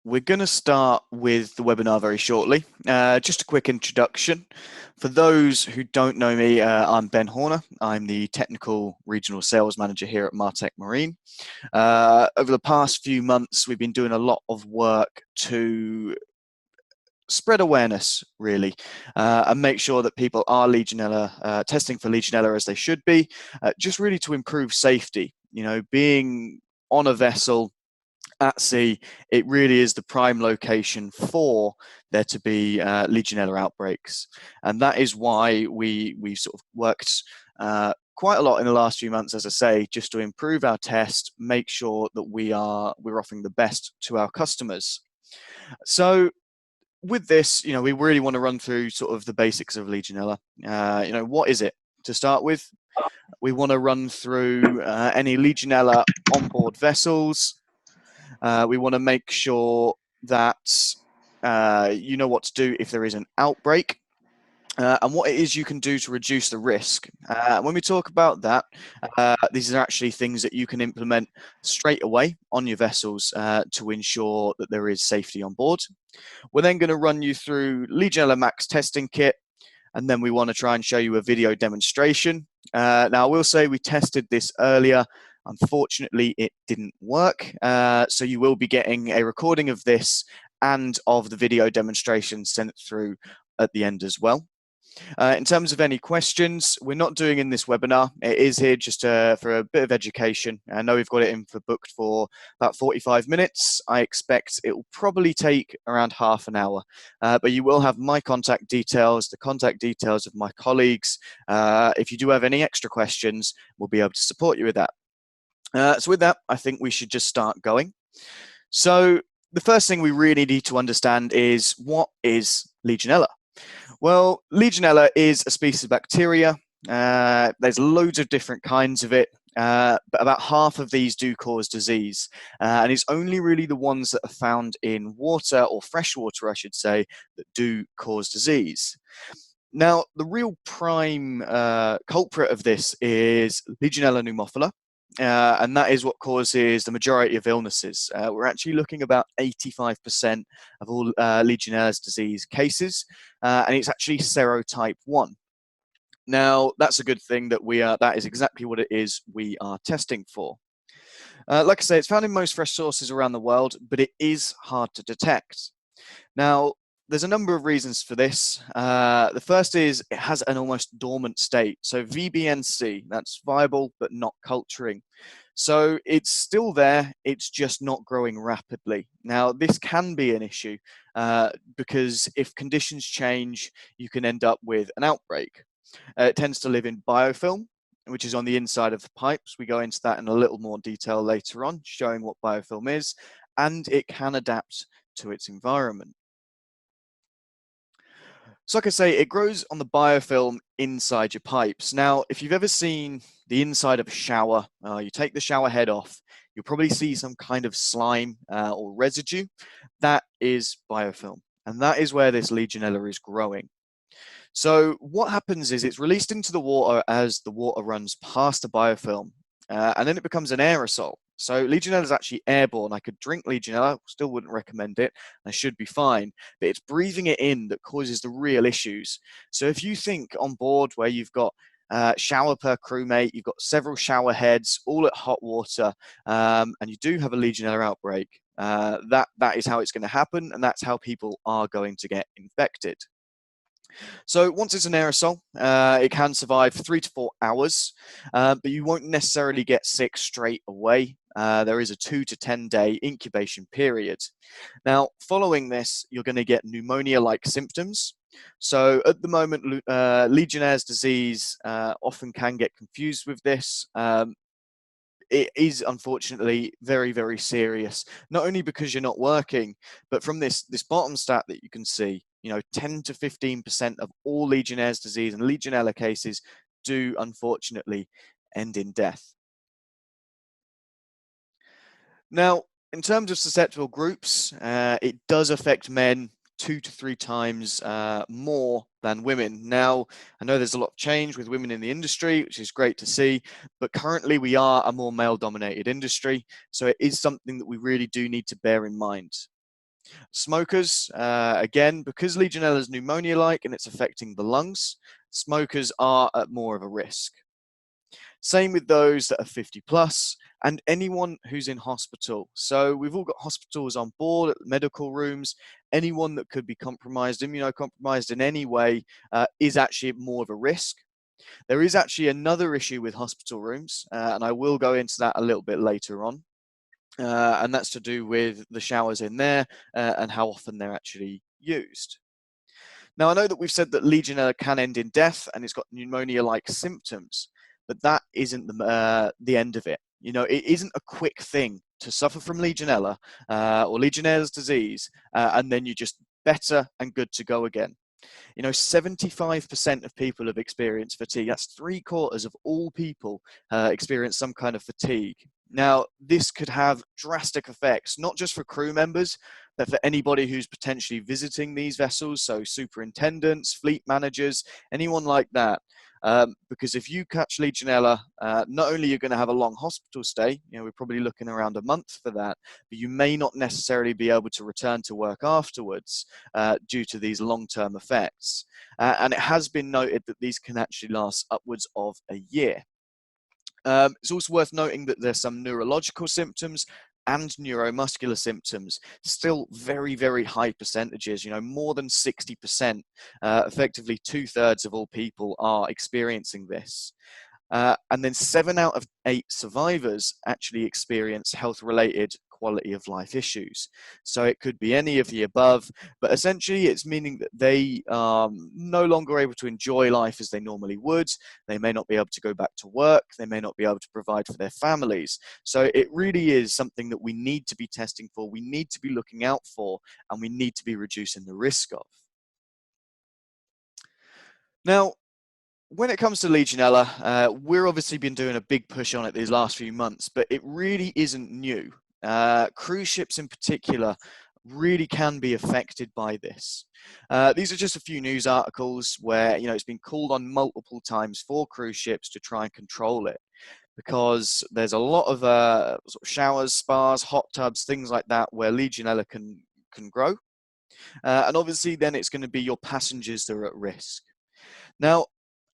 we're going to start with the webinar very shortly. Just a quick introduction. For those who don't know me, I'm Ben Horner. I'm the Technical Regional Sales Manager here at Martek Marine. Over the past few months, we've been doing a lot of work to spread awareness, really, and make sure that people are Legionella, testing for Legionella as they should be, just really to improve safety. You know, being on a vessel at sea, it really is the prime location for there to be Legionella outbreaks. And that is why we've sort of worked quite a lot in the last few months, as I say, just to improve our test, make sure that we're offering the best to our customers. So with this, you know, we really want to run through sort of the basics of Legionella. You know, what is it? To start with, we want to run through any Legionella onboard vessels. We want to make sure that you know what to do if there is an outbreak. And what it is you can do to reduce the risk. When we talk about that, these are actually things that you can implement straight away on your vessels to ensure that there is safety on board. We're then going to run you through LegionellAMAX testing kit, and then we want to try and show you a video demonstration. Now, I will say we tested this earlier. Unfortunately, it didn't work. So you will be getting a recording of this and of the video demonstration sent through at the end as well. In terms of any questions, we're not doing in this webinar. It is here just for a bit of education. I know we've got it in for booked for about 45 minutes. I expect it will probably take around half an hour, but you will have my contact details, the contact details of my colleagues. If you do have any extra questions, we'll be able to support you with that. So with that, I think we should just start going. So the first thing we really need to understand is, what is Legionella? Well, Legionella is a species of bacteria. There's loads of different kinds of it, but about half of these do cause disease. And it's only really the ones that are found in water, or freshwater, I should say, that do cause disease. Now, the real prime culprit of this is Legionella pneumophila. And that is what causes the majority of illnesses. We're actually looking about 85% of all Legionnaire's disease cases, and it's actually serotype 1. Now, that's a good thing that that is exactly what it is we are testing for. Like I say, it's found in most fresh sources around the world, but it is hard to detect. Now, there's a number of reasons for this. The first is it has an almost dormant state. So VBNC, that's viable but not culturing. So it's still there, it's just not growing rapidly. Now, this can be an issue because if conditions change, you can end up with an outbreak. It tends to live in biofilm, which is on the inside of the pipes. We go into that in a little more detail later on, showing what biofilm is, and it can adapt to its environment. So like I say, it grows on the biofilm inside your pipes. Now, if you've ever seen the inside of a shower, you take the shower head off, you'll probably see some kind of slime or residue. That is biofilm, and that is where this Legionella is growing. So what happens is it's released into the water as the water runs past the biofilm, and then it becomes an aerosol. So Legionella is actually airborne. I could drink Legionella, still wouldn't recommend it. I should be fine, but it's breathing it in that causes the real issues. So if you think on board where you've got shower per crewmate, you've got several shower heads, all at hot water, and you do have a Legionella outbreak, that is how it's going to happen, and that's how people are going to get infected. So once it's an aerosol, it can survive 3 to 4 hours, but you won't necessarily get sick straight away. There is a 2 to 10 day incubation period. Now, following this, you're going to get pneumonia-like symptoms. So at the moment, Legionnaire's disease often can get confused with this. It is unfortunately very, very serious, not only because you're not working, but from this bottom stat that you can see, you know, 10 to 15% of all Legionnaire's disease and Legionella cases do unfortunately end in death. Now, in terms of susceptible groups, it does affect men 2 to 3 times more than women. Now, I know there's a lot of change with women in the industry, which is great to see, but currently we are a more male-dominated industry, so it is something that we really do need to bear in mind. Smokers, again, because Legionella is pneumonia-like and it's affecting the lungs, smokers are at more of a risk. Same with those that are 50 plus and anyone who's in hospital. So we've all got hospitals on board, medical rooms. Anyone that could be compromised, immunocompromised in any way, is actually more of a risk. There is actually another issue with hospital rooms, and I will go into that a little bit later on. And that's to do with the showers in there and how often they're actually used. Now, I know that we've said that Legionella can end in death and it's got pneumonia-like symptoms, but that isn't the end of it. It isn't a quick thing to suffer from Legionella or Legionnaire's disease, and then you're just better and good to go again. 75% of people have experienced fatigue. That's 3/4 of all people experience some kind of fatigue. Now, this could have drastic effects, not just for crew members, but for anybody who's potentially visiting these vessels, so superintendents, fleet managers, anyone like that. Because if you catch Legionella, not only are you going to have a long hospital stay, we're probably looking around a month for that, but you may not necessarily be able to return to work afterwards due to these long-term effects. And it has been noted that these can actually last upwards of a year. It's also worth noting that there's some neurological symptoms and neuromuscular symptoms, still very, very high percentages, more than 60%, effectively 2/3 of all people are experiencing this. And then 7 out of 8 survivors actually experience health-related quality of life issues. So it could be any of the above, but essentially it's meaning that they are no longer able to enjoy life as they normally would. They may not be able to go back to work. They may not be able to provide for their families. So it really is something that we need to be testing for, we need to be looking out for, and we need to be reducing the risk of. Now, when it comes to Legionella, we're obviously been doing a big push on it these last few months, but it really isn't new. Cruise ships in particular really can be affected by this. These are just a few news articles where it's been called on multiple times for cruise ships to try and control it, because there's a lot of sort of showers, spas, hot tubs, things like that where Legionella can grow. And obviously then it's going to be your passengers that are at risk. Now,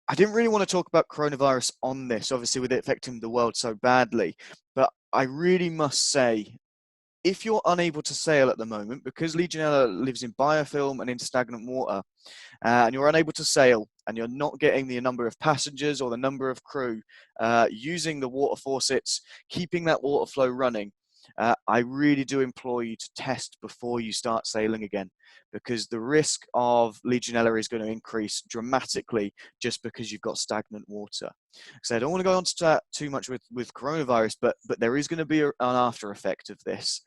I didn't really want to talk about coronavirus on this, obviously with it affecting the world so badly, but I really must say, if you're unable to sail at the moment, because Legionella lives in biofilm and in stagnant water, and you're unable to sail, and you're not getting the number of passengers or the number of crew using the water faucets, keeping that water flow running, I really do implore you to test before you start sailing again, because the risk of Legionella is going to increase dramatically just because you've got stagnant water. So I don't want to go on to that too much with coronavirus, but there is going to be an after effect of this.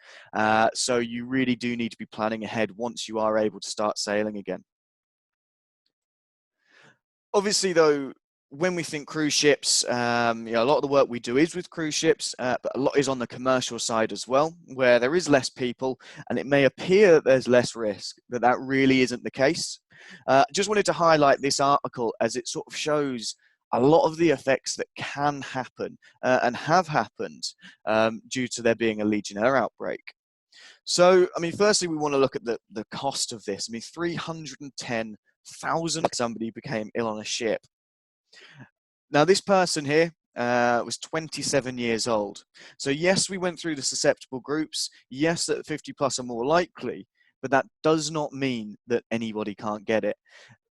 So you really do need to be planning ahead once you are able to start sailing again. Obviously, though, when we think cruise ships, a lot of the work we do is with cruise ships, but a lot is on the commercial side as well, where there is less people, and it may appear that there's less risk, but that really isn't the case. Just wanted to highlight this article as it sort of shows a lot of the effects that can happen and have happened due to there being a Legionella outbreak. So, firstly, we want to look at the cost of this. 310,000 somebody became ill on a ship. Now, this person here was 27 years old. So yes, we went through the susceptible groups. Yes, that 50 plus are more likely, but that does not mean that anybody can't get it.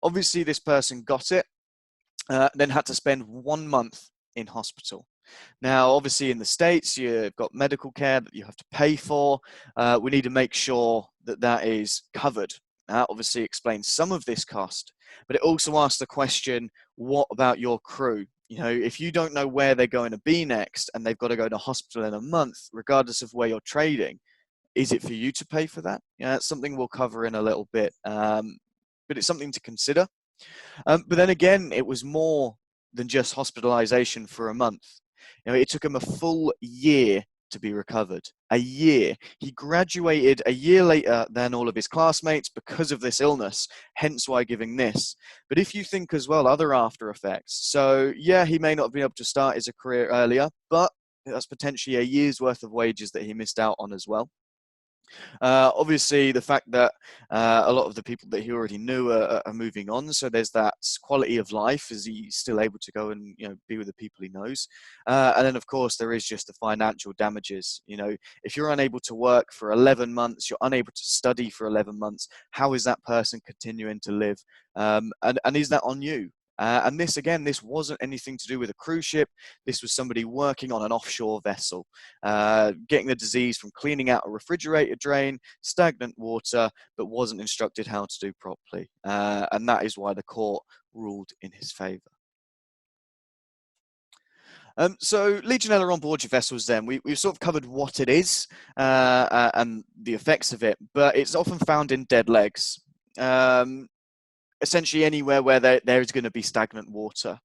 Obviously, this person got it, then had to spend 1 month in hospital. Now, obviously, in the States, you've got medical care that you have to pay for. We need to make sure that that is covered. That obviously explains some of this cost, but it also asks the question, what about your crew? If you don't know where they're going to be next and they've got to go to hospital in a month, regardless of where you're trading, is it for you to pay for that? That's something we'll cover in a little bit, but it's something to consider. But then again, it was more than just hospitalization for a month. It took him a full year to be recovered. A year. He graduated a year later than all of his classmates because of this illness, hence why giving this. But if you think as well, other after effects. So yeah, he may not have been able to start his career earlier, but that's potentially a year's worth of wages that he missed out on as well. Obviously, the fact that a lot of the people that he already knew are moving on, so there's that quality of life. Is he still able to go and be with the people he knows? And then, of course, there is just the financial damages. If you're unable to work for 11 months, you're unable to study for 11 months. How is that person continuing to live? And is that on you? And this wasn't anything to do with a cruise ship. This was somebody working on an offshore vessel, getting the disease from cleaning out a refrigerator drain, stagnant water, but wasn't instructed how to do properly. And that is why the court ruled in his favour. So Legionella on board your vessels then, we've sort of covered what it is and the effects of it, but it's often found in dead legs. Essentially anywhere where there is going to be stagnant water.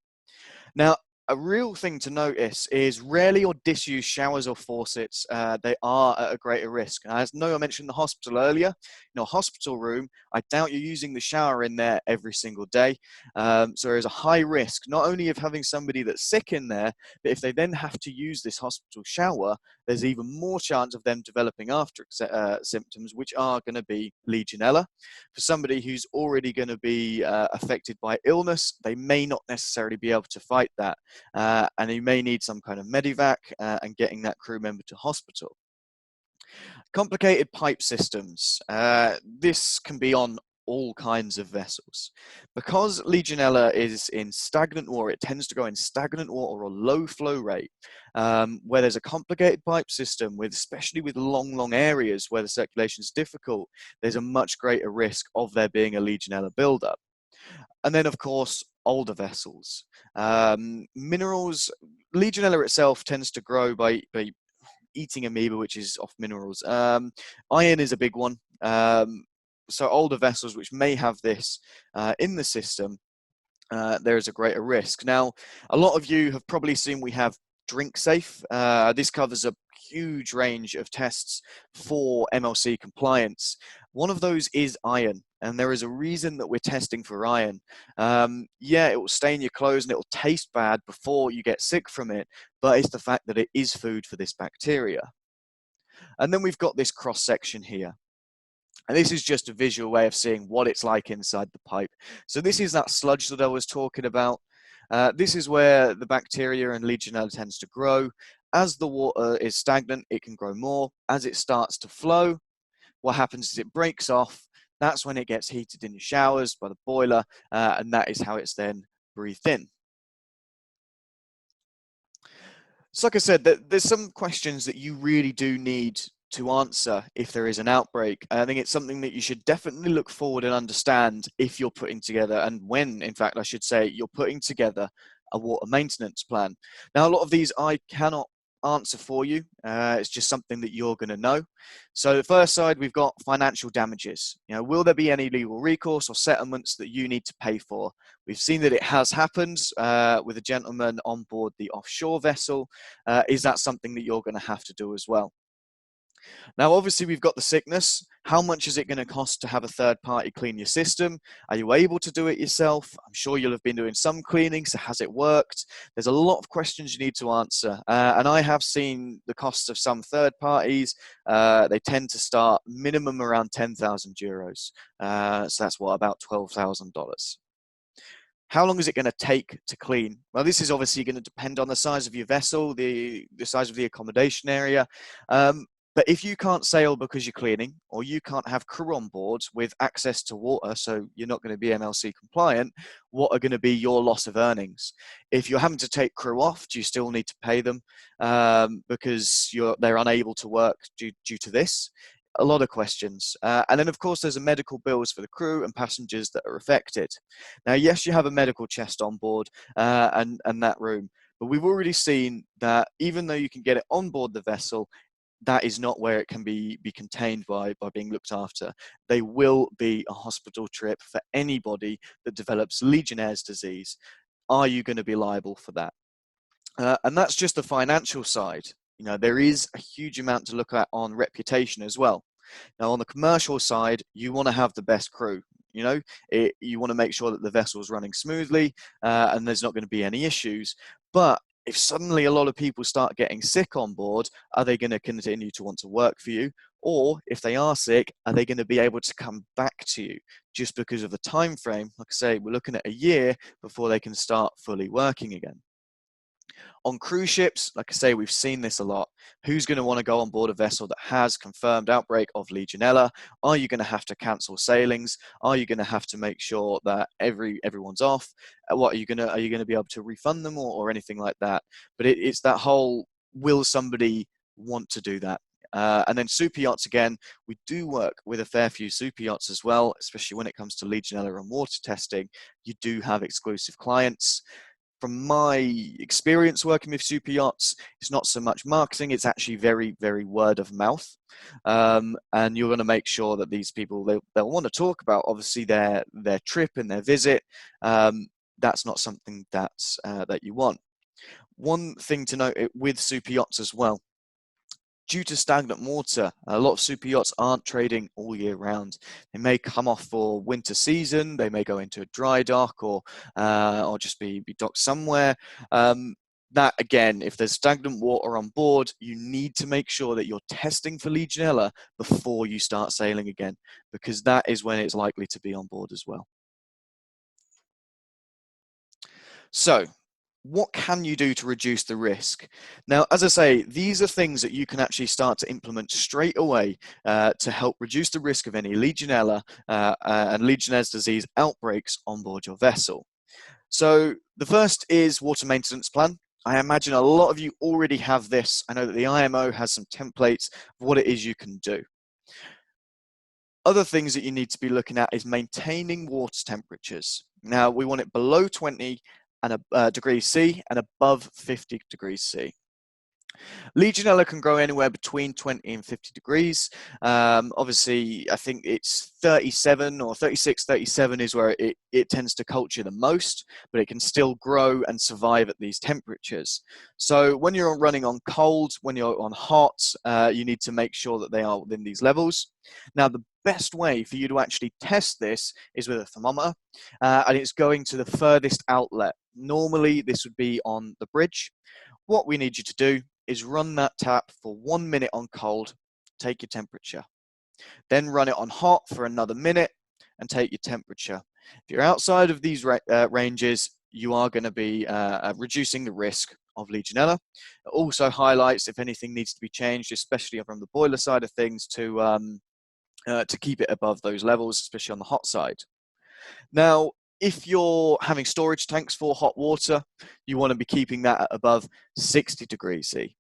Now, a real thing to notice is rarely or disused showers or faucets, they are at a greater risk. As Noah mentioned the hospital earlier, a hospital room, I doubt you're using the shower in there every single day. So there is a high risk, not only of having somebody that's sick in there, but if they then have to use this hospital shower, there's even more chance of them developing after symptoms, which are going to be Legionella. For somebody who's already going to be affected by illness, they may not necessarily be able to fight that. And you may need some kind of medevac and getting that crew member to hospital. Complicated pipe systems. This can be on all kinds of vessels. Because Legionella is in stagnant water, it tends to go in stagnant water or low flow rate, where there's a complicated pipe system, especially with long areas where the circulation is difficult, there's a much greater risk of there being a Legionella buildup. And then, of course, older vessels. Minerals, Legionella itself tends to grow by eating amoeba, which is off minerals. Iron is a big one. So older vessels which may have this in the system, there is a greater risk. Now, a lot of you have probably seen we have Drink Safe. This covers a huge range of tests for MLC compliance. One of those is iron, and there is a reason that we're testing for iron. Yeah, it will stain your clothes and it will taste bad before you get sick from it, but it's the fact that it is food for this bacteria. And then we've got this cross section here. And this is just a visual way of seeing what it's like inside the pipe. So this is that sludge that I was talking about. This is where the bacteria and Legionella tends to grow. As the water is stagnant, it can grow more. As it starts to flow, what happens is it breaks off. That's when it gets heated in your showers by the boiler, and that is how it's then breathed in. So like I said, there's some questions that you really do need to answer if there is an outbreak. I think it's something that you should definitely look forward and understand if you're putting together, and when, in fact, I should say, you're putting together a water maintenance plan. Now, a lot of these I cannot answer for you. It's just something that you're going to know. So the first side, we've got financial damages. Will there be any legal recourse or settlements that you need to pay for? We've seen that it has happened with a gentleman on board the offshore vessel. Is that something that you're going to have to do as well? Now, obviously, we've got the sickness. How much is it going to cost to have a third party clean your system? Are you able to do it yourself? I'm sure you'll have been doing some cleaning, so has it worked? There's a lot of questions you need to answer. And I have seen the costs of some third parties. They tend to start minimum around 10,000 euros. So that's what, about $12,000. How long is it going to take to clean? Well, this is obviously going to depend on the size of your vessel, the size of the accommodation area. But if you can't sail because you're cleaning, or you can't have crew on board with access to water, so you're not going to be MLC compliant, what are going to be your loss of earnings? If you're having to take crew off, do you still need to pay them because they're unable to work due to this? A lot of questions. And then, of course, there's a medical bills for the crew and passengers that are affected. Now, yes, you have a medical chest on board and that room, but we've already seen that even though you can get it on board the vessel, that is not where it can be contained by being looked after. They will be a hospital trip for anybody that develops Legionnaire's disease. Are you going to be liable for that? And that's just the financial side. There is a huge amount to look at on reputation as well. Now, on the commercial side, you want to have the best crew. You want to make sure that the vessel is running smoothly and there's not going to be any issues. But if suddenly a lot of people start getting sick on board, are they going to continue to want to work for you? Or if they are sick, are they going to be able to come back to you? Just because of the time frame, like I say, we're looking at a year before they can start fully working again. On cruise ships, like I say, we've seen this a lot. Who's going to want to go on board a vessel that has confirmed outbreak of Legionella? Are you going to have to cancel sailings? Are you going to have to make sure that everyone's off? What are you going to be able to refund them or anything like that? But it's that whole, will somebody want to do that? And then super yachts, again, we do work with a fair few super yachts as well, especially when it comes to Legionella and water testing. You do have exclusive clients. From my experience working with super yachts, it's not so much marketing, it's actually very, very word of mouth. And you're going to make sure that these people, they'll want to talk about, obviously, their trip and their visit. That's not something that you want. One thing to note with super yachts as well, due to stagnant water, a lot of super yachts aren't trading all year round. They may come off for winter season, they may go into a dry dock or just be docked somewhere. That, again, if there's stagnant water on board, you need to make sure that you're testing for Legionella before you start sailing again, because that is when it's likely to be on board as well. So, what can you do to reduce the risk? Now, as I say, these are things that you can actually start to implement straight away to help reduce the risk of any Legionella and Legionnaire's disease outbreaks on board your vessel. So the first is water maintenance plan. I imagine a lot of you already have this. I know that the IMO has some templates of what it is you can do. Other things that you need to be looking at is maintaining water temperatures. Now, we want it below 20 degrees C and above 50 degrees C. Legionella can grow anywhere between 20 and 50 degrees. Obviously, I think it's 37 or 36, 37 is where it tends to culture the most, but it can still grow and survive at these temperatures. So when you're running on cold, when you're on hot, you need to make sure that they are within these levels. Now, the best way for you to actually test this is with a thermometer, and it's going to the furthest outlet. Normally, this would be on the bridge. What we need you to do is run that tap for 1 minute on cold, take your temperature. Then run it on hot for another minute and take your temperature. If you're outside of these ranges, you are going to be reducing the risk of Legionella. It also highlights if anything needs to be changed, especially from the boiler side of things, to keep it above those levels, especially on the hot side. Now, if you're having storage tanks for hot water, you want to be keeping that at above 60 degrees C.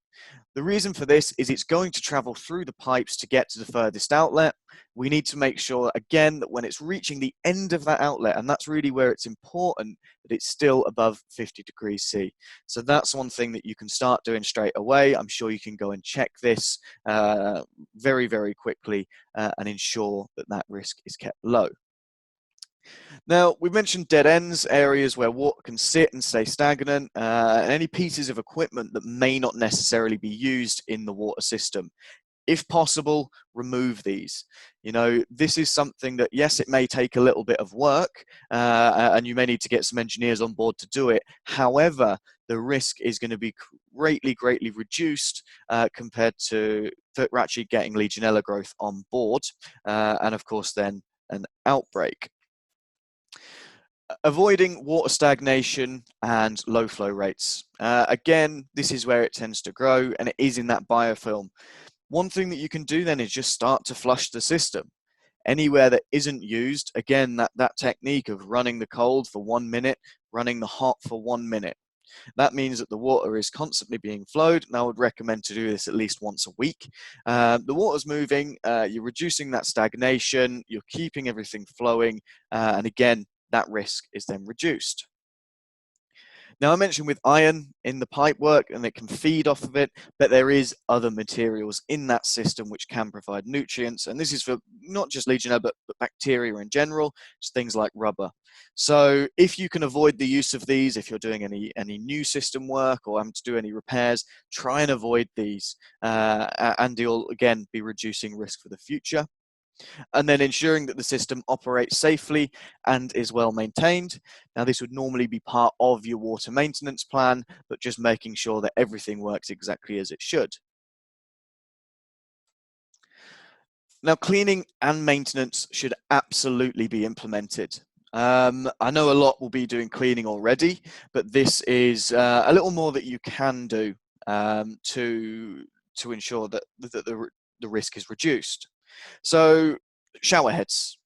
The reason for this is it's going to travel through the pipes to get to the furthest outlet. We need to make sure, again, that when it's reaching the end of that outlet, and that's really where it's important, that it's still above 50 degrees C. So that's one thing that you can start doing straight away. I'm sure you can go and check this very, very quickly and ensure that that risk is kept low. Now, we've mentioned dead ends, areas where water can sit and stay stagnant, and any pieces of equipment that may not necessarily be used in the water system. If possible, remove these. You know, this is something that, yes, it may take a little bit of work, and you may need to get some engineers on board to do it. However, the risk is going to be greatly, greatly reduced compared to actually getting Legionella growth on board, and of course then an outbreak. Avoiding water stagnation and low flow rates. Again, this is where it tends to grow, and it is in that biofilm. One thing that you can do then is just start to flush the system. Anywhere that isn't used, again, that technique of running the cold for 1 minute, running the hot for 1 minute. That means that the water is constantly being flowed, and I would recommend to do this at least once a week. The water's moving, you're reducing that stagnation, you're keeping everything flowing, and again, that risk is then reduced. Now, I mentioned with iron in the pipework, and it can feed off of it, but there is other materials in that system which can provide nutrients, and this is for not just Legionella, but bacteria in general, just things like rubber. So if you can avoid the use of these, if you're doing any new system work or having to do any repairs, try and avoid these, and you'll, again, be reducing risk for the future. And then ensuring that the system operates safely and is well maintained. Now, this would normally be part of your water maintenance plan, but just making sure that everything works exactly as it should. Now, cleaning and maintenance should absolutely be implemented. I know a lot will be doing cleaning already, but this is a little more that you can do to ensure that the risk is reduced. So, shower heads.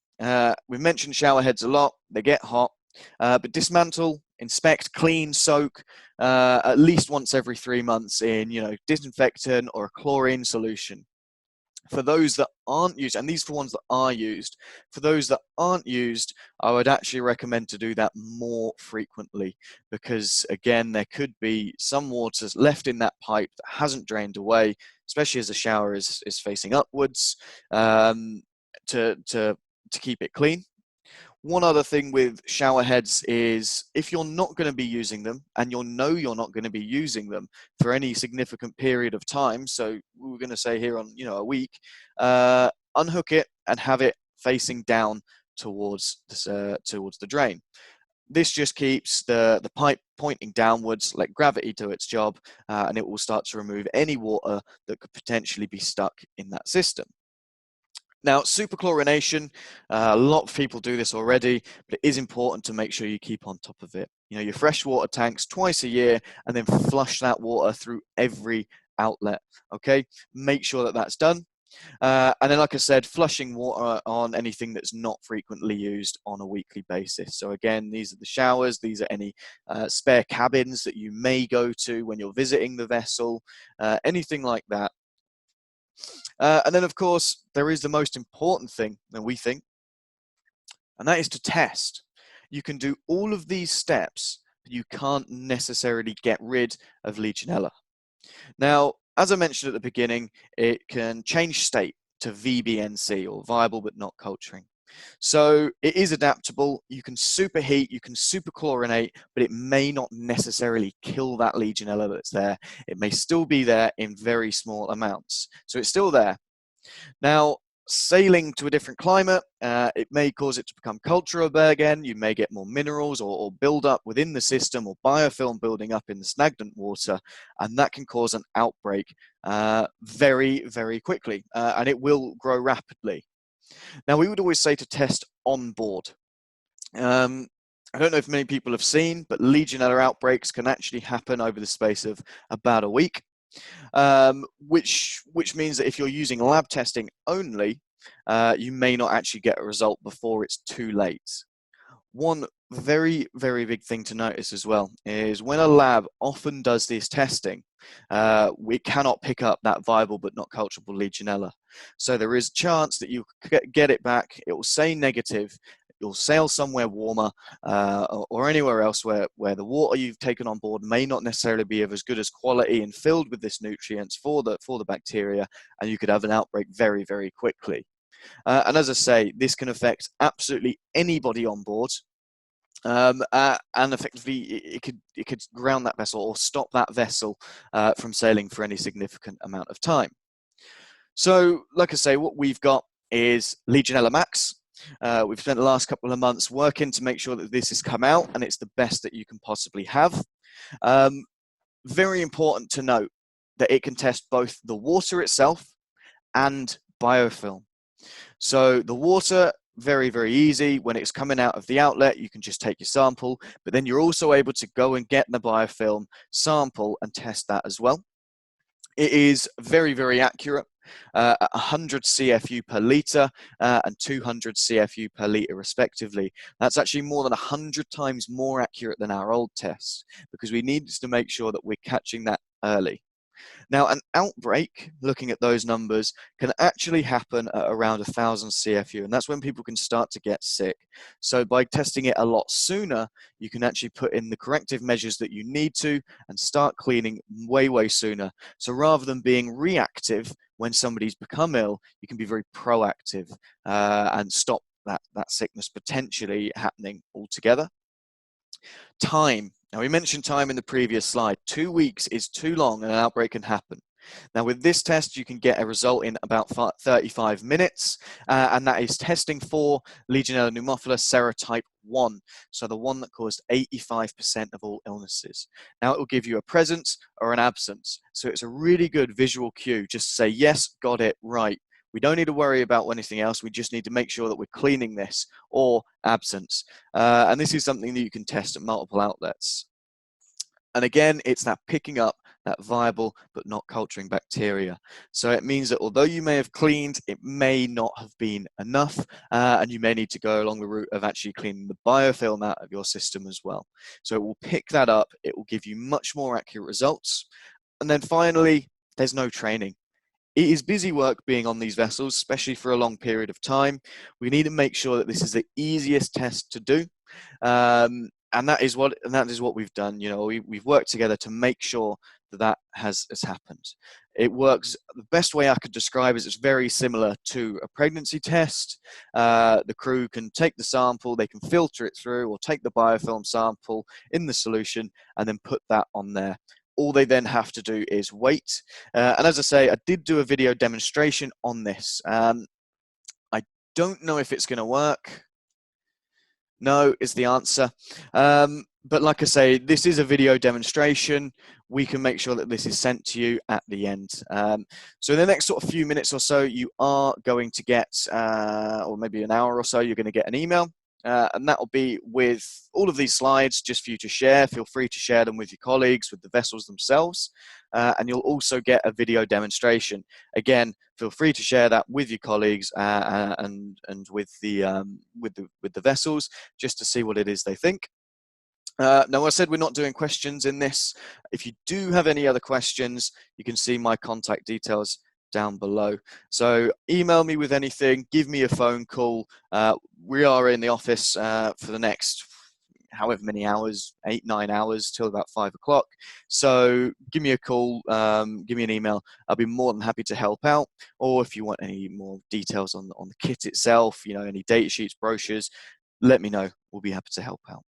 We've mentioned shower heads a lot. They get hot, but dismantle, inspect, clean, soak at least once every 3 months in, disinfectant or a chlorine solution. For those that aren't used, and these for ones that are used, for those that aren't used, I would actually recommend to do that more frequently, because again, there could be some water left in that pipe that hasn't drained away, especially as the shower is facing upwards, to keep it clean. One other thing with shower heads is if you're not going to be using them, and you're not going to be using them for any significant period of time, so we're going to say here on a week, unhook it and have it facing down towards the drain. This just keeps the pipe pointing downwards, let gravity do its job, and it will start to remove any water that could potentially be stuck in that system. Now, superchlorination, a lot of people do this already, but it is important to make sure you keep on top of it. Your freshwater tanks twice a year, and then flush that water through every outlet, okay? Make sure that that's done. And then, like I said, flushing water on anything that's not frequently used on a weekly basis. So again, these are the showers, these are any spare cabins that you may go to when you're visiting the vessel, anything like that. And then, of course, there is the most important thing that we think, and that is to test. You can do all of these steps, but you can't necessarily get rid of Legionella. Now, as I mentioned at the beginning, it can change state to VBNC, or viable but not culturing. So it is adaptable. You can superheat, you can superchlorinate, but it may not necessarily kill that Legionella that's there. It may still be there in very small amounts. So it's still there. Now, sailing to a different climate, it may cause it to become culturable again. You may get more minerals or build up within the system, or biofilm building up in the stagnant water, and that can cause an outbreak very, very quickly, and it will grow rapidly. Now, we would always say to test on board. I don't know if many people have seen, but Legionella outbreaks can actually happen over the space of about a week. Which means that if you're using lab testing only, you may not actually get a result before it's too late. One very, very big thing to notice as well is when a lab often does this testing, we cannot pick up that viable but not culturable Legionella. So there is a chance that you get it back, it will say negative, you'll sail somewhere warmer or anywhere else where the water you've taken on board may not necessarily be of as good as quality and filled with this nutrients for the bacteria, and you could have an outbreak very, very quickly. And as I say, this can affect absolutely anybody on board. And effectively, it could ground that vessel or stop that vessel from sailing for any significant amount of time. So, like I say, what we've got is LegionellAMAX. We've spent the last couple of months working to make sure that this has come out and it's the best that you can possibly have. Very important to note that it can test both the water itself and biofilm. So the water, very, very easy. When it's coming out of the outlet, you can just take your sample, but then you're also able to go and get the biofilm sample and test that as well. It is very, very accurate. 100 CFU per litre and 200 CFU per litre respectively. That's actually more than 100 times more accurate than our old tests, because we need to make sure that we're catching that early. Now, an outbreak, looking at those numbers, can actually happen at around 1,000 CFU, and that's when people can start to get sick. So by testing it a lot sooner, you can actually put in the corrective measures that you need to and start cleaning way, way sooner. So rather than being reactive when somebody's become ill, you can be very proactive and stop that sickness potentially happening altogether. Time. Now, we mentioned time in the previous slide. 2 weeks is too long and an outbreak can happen. Now, with this test, you can get a result in about 35 minutes, and that is testing for Legionella pneumophila serotype 1, so the one that caused 85% of all illnesses. Now, it will give you a presence or an absence, so it's a really good visual cue just to say, yes, got it, right. We don't need to worry about anything else. We just need to make sure that we're cleaning this or absence. And this is something that you can test at multiple outlets. And again, it's that picking up that viable but not culturing bacteria. So it means that although you may have cleaned, it may not have been enough, and you may need to go along the route of actually cleaning the biofilm out of your system as well. So it will pick that up, it will give you much more accurate results. And then finally, there's no training. It is busy work being on these vessels, especially for a long period of time. We need to make sure that this is the easiest test to do. And that is what we've done. You know, we've worked together to make sure that has happened. It works. The best way I could describe is it's very similar to a pregnancy test. The crew can take the sample, they can filter it through, or take the biofilm sample in the solution and then put that on there. All they then have to do is wait. And as I say, I did do a video demonstration on this. I don't know if it's going to work. No is the answer. But like I say, this is a video demonstration. We can make sure that this is sent to you at the end. So in the next sort of few minutes or so, you are going to get, or maybe an hour or so, you're going to get an email. And that will be with all of these slides just for you to share. Feel free to share them with your colleagues, with the vessels themselves. And you'll also get a video demonstration. Again, feel free to share that with your colleagues and with the vessels, just to see what it is they think. Now, I said we're not doing questions in this. If you do have any other questions, you can see my contact details down below. So email me with anything, give me a phone call. We are in the office for the next however many hours, 8-9 hours till about 5 o'clock. So give me a call, give me an email. I'll be more than happy to help out. Or if you want any more details on the kit itself, you know, any data sheets, brochures, let me know. We'll be happy to help out.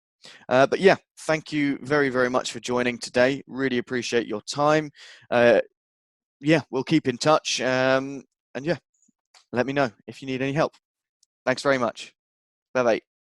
But yeah, thank you very, very much for joining today. Really appreciate your time. Yeah, we'll keep in touch. And yeah, let me know if you need any help. Thanks very much. Bye-bye.